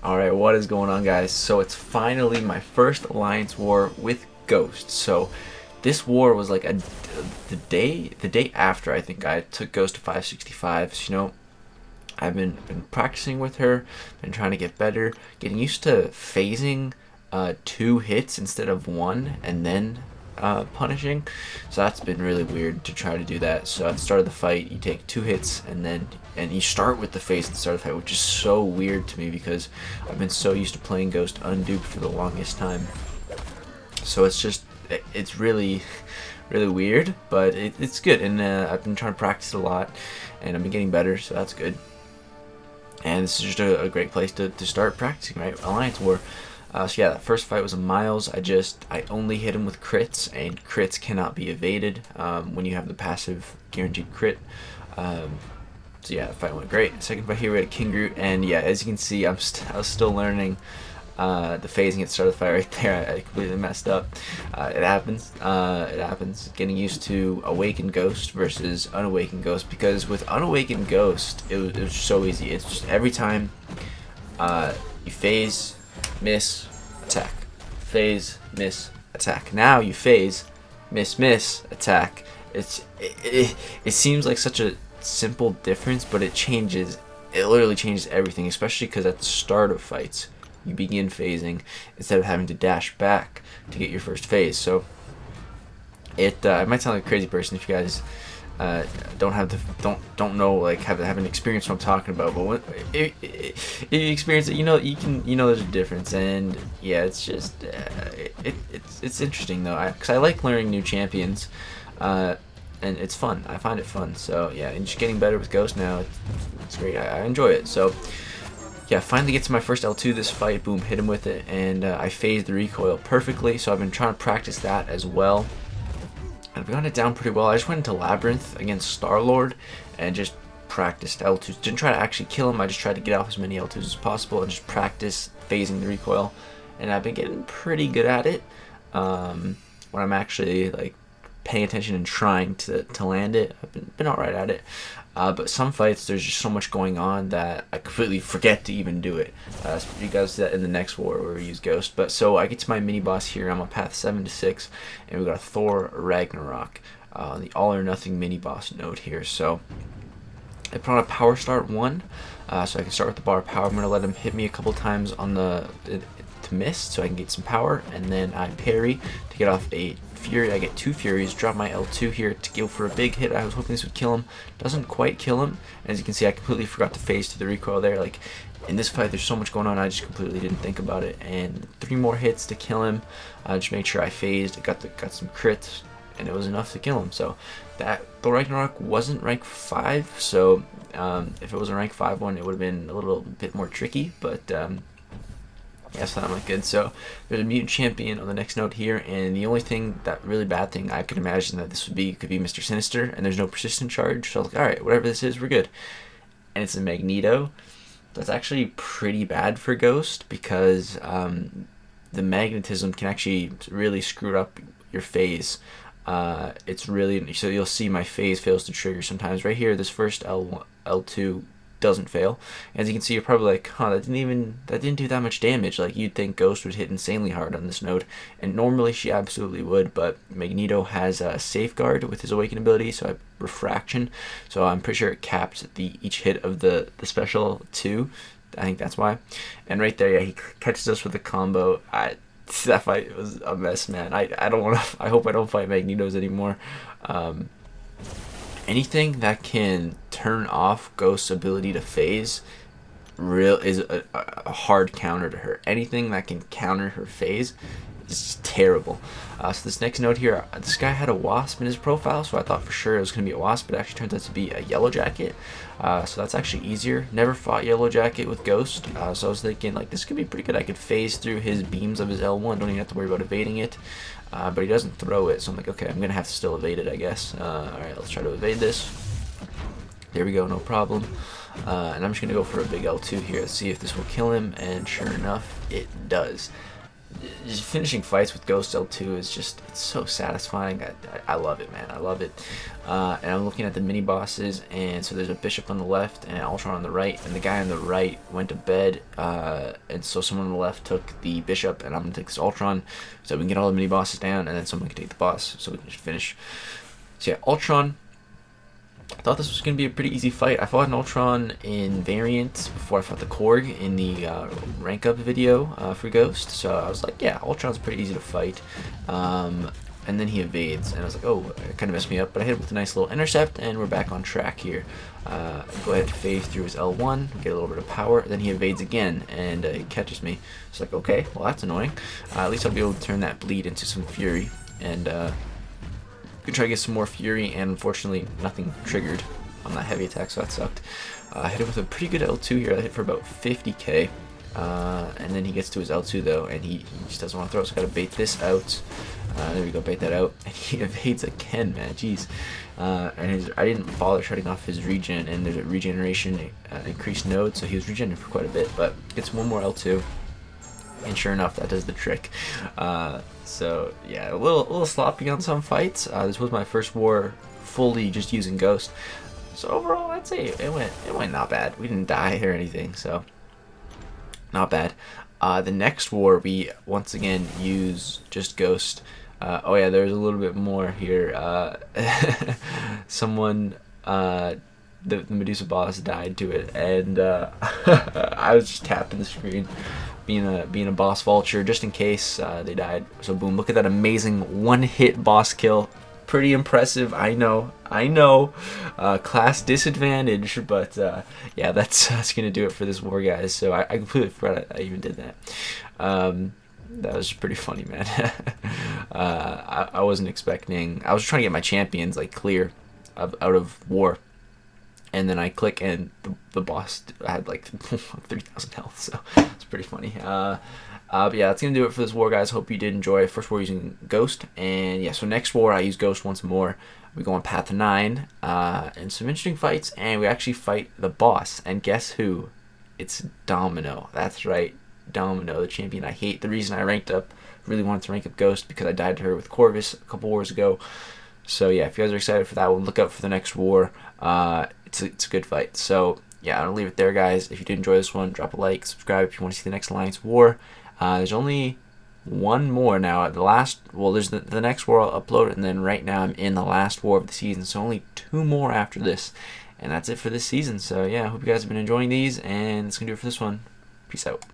Alright, what is going on, guys? So it's finally my first alliance war with Ghost. So this war was like the day after I think I took Ghost to 565s. I've been practicing with her, been trying to get better, getting used to phasing 2 hits instead of 1, and then punishing. So that's been really weird to try to do that. So at the start of the fight, you take 2 hits and you start with the phase at the start of the fight, which is so weird to me because I've been so used to playing Ghost unduped for the longest time. So it's really weird, but it's good, and I've been trying to practice a lot, and I've been getting better, so that's good. And this is just a great place to start practicing, right? Alliance War. So yeah, that first fight was a Miles. I only hit him with crits, and crits cannot be evaded when you have the passive guaranteed crit. So yeah, the fight went great. Second fight here we had a King Groot, and yeah, as you can see, I was still learning the phasing at the start of the fight right there. I completely messed up. It happens. It happens. Getting used to Awakened Ghost versus Unawakened Ghost, because with Unawakened Ghost, it was so easy. It's just every time you phase, miss, attack. Phase, miss, attack. Now you phase, miss, attack. It seems like such a simple difference, but it literally changes everything, especially because at the start of fights you begin phasing instead of having to dash back to get your first phase. So it might sound like a crazy person if you guys don't know, like haven't experienced what I'm talking about, but if you experience it, you know there's a difference. And yeah, it's just it's interesting though, because I like learning new champions, and it's fun. I find it fun. So yeah, and just getting better with Ghost now, it's great. I enjoy it. So yeah, finally get to my first L2 this fight. Boom, hit him with it, and I phased the recoil perfectly. So I've been trying to practice that as well, and I've gotten it down pretty well. I just went into Labyrinth against Star-Lord and just practiced L2s. Didn't try to actually kill him. I just tried to get off as many L2s as possible and just practice phasing the recoil. And I've been getting pretty good at it when I'm actually like paying attention and trying to land it. I've been alright at it. But some fights, there's just so much going on that I completely forget to even do it. So you guys see that in the next war where we use Ghost. But so I get to my mini boss here. I'm on path 7 to 6, and we got a Thor Ragnarok, the all or nothing mini boss node here. So I put on a power start 1, so I can start with the bar of power. I'm gonna let him hit me a couple times on to miss, so I can get some power, and then I parry to get off a Fury. I get 2 Furies, drop my L2 here to go for a big hit. I was hoping this would kill him. Doesn't quite kill him. As you can see, I completely forgot to phase to the recoil there. Like, in this fight, there's so much going on, I just completely didn't think about it. And 3 more hits to kill him. Just made sure I phased, got some crits, and it was enough to kill him. So that the Ragnarok wasn't rank 5, so if it was a rank 5 one, it would have been a little bit more tricky, but yeah, so that went good. So there's a mutant champion on the next node here, and the only thing, that really bad thing I could imagine that this would be, could be Mr. Sinister, and there's no persistent charge. So I was like, alright, whatever this is, we're good. And it's a Magneto. That's actually pretty bad for Ghost, because the magnetism can actually really screw up your phase. It's really, so you'll see my phase fails to trigger sometimes. Right here, this first L2 doesn't fail. As you can see, you're probably like, huh, that didn't do that much damage. Like, you'd think Ghost would hit insanely hard on this node, and normally she absolutely would, but Magneto has a safeguard with his awakened ability, so I have refraction, so I'm pretty sure it capped each hit of the special 2. I think that's why. And right there, yeah, he catches us with a combo. That fight was a mess, man. I don't want to. I hope I don't fight Magnetos anymore. Anything that can turn off Ghost's ability to phase is a hard counter to her. Anything that can counter her phase is just terrible. So this next node here, this guy had a wasp in his profile, so I thought for sure it was going to be a wasp, but it actually turns out to be a yellow jacket. So that's actually easier. Never fought yellow jacket with Ghost, so I was thinking, like, this could be pretty good. I could phase through his beams of his L1, don't even have to worry about evading it. But he doesn't throw it, so I'm like, okay, I'm going to have to still evade it, I guess. Alright, let's try to evade this. There we go, no problem. And I'm just going to go for a big L2 here. Let's see if this will kill him, and sure enough, it does. just finishing fights with Ghost L2 is just, it's so satisfying. I love it, man. I love it. And I'm looking at the mini bosses, and so there's a bishop on the left and Ultron on the right, and the guy on the right went to bed, and so someone on the left took the bishop, and I'm gonna take this Ultron so we can get all the mini bosses down, and then someone can take the boss so we can just finish. So yeah, Ultron. I thought this was going to be a pretty easy fight. I fought an Ultron in Variant before I fought the Korg in the rank up video for Ghost, so I was like, yeah, Ultron's pretty easy to fight. And then he evades, and I was like, oh, it kind of messed me up, but I hit him with a nice little intercept, and we're back on track here. Go ahead and phase through his L1, get a little bit of power, then he evades again, and he catches me. It's like, okay, well, that's annoying. At least I'll be able to turn that bleed into some fury, and try to get some more fury, and unfortunately nothing triggered on that heavy attack, so that sucked. I hit him with a pretty good L2 here. I hit for about 50k, and then he gets to his L2 though, and he just doesn't want to throw, so I gotta bait this out. There we go, bait that out, and he evades again, man, jeez. And I didn't bother shutting off his regen, and there's a regeneration increased node, so he was regenerating for quite a bit, but gets one more L2. And sure enough, that does the trick. So yeah, a little sloppy on some fights. This was my first war fully just using Ghost. So overall, I'd say it went not bad. We didn't die or anything, so not bad. The next war, we once again use just Ghost. Oh yeah, there's a little bit more here. Someone, the Medusa boss died to it, and I was just tapping the screen. Being a boss vulture just in case they died. So boom, look at that amazing one-hit boss kill. Pretty impressive, I know. Class disadvantage, but yeah, that's gonna do it for this war, guys. So I completely forgot I even did that. That was pretty funny, man. I wasn't expecting. I was trying to get my champions like clear out of war. And then I click, and the boss had like 3,000 health, so it's pretty funny. But yeah, that's gonna do it for this war, guys. Hope you did enjoy. First war using Ghost, and yeah, so next war I use Ghost once more. We go on path 9, and some interesting fights, and we actually fight the boss. And guess who? It's Domino. That's right, Domino, the champion I hate. The reason I ranked up, really wanted to rank up Ghost, because I died to her with Corvus a couple wars ago. So yeah, if you guys are excited for that one, look out for the next war. It's a good fight. So yeah, I'll leave it there, guys. If you did enjoy this one, drop a like, subscribe if you want to see the next Alliance War. There's only one more now. There's the next war I'll upload, and then right now I'm in the last war of the season, so only 2 more after this, and that's it for this season. So yeah, I hope you guys have been enjoying these, and that's gonna do it for this one. Peace out.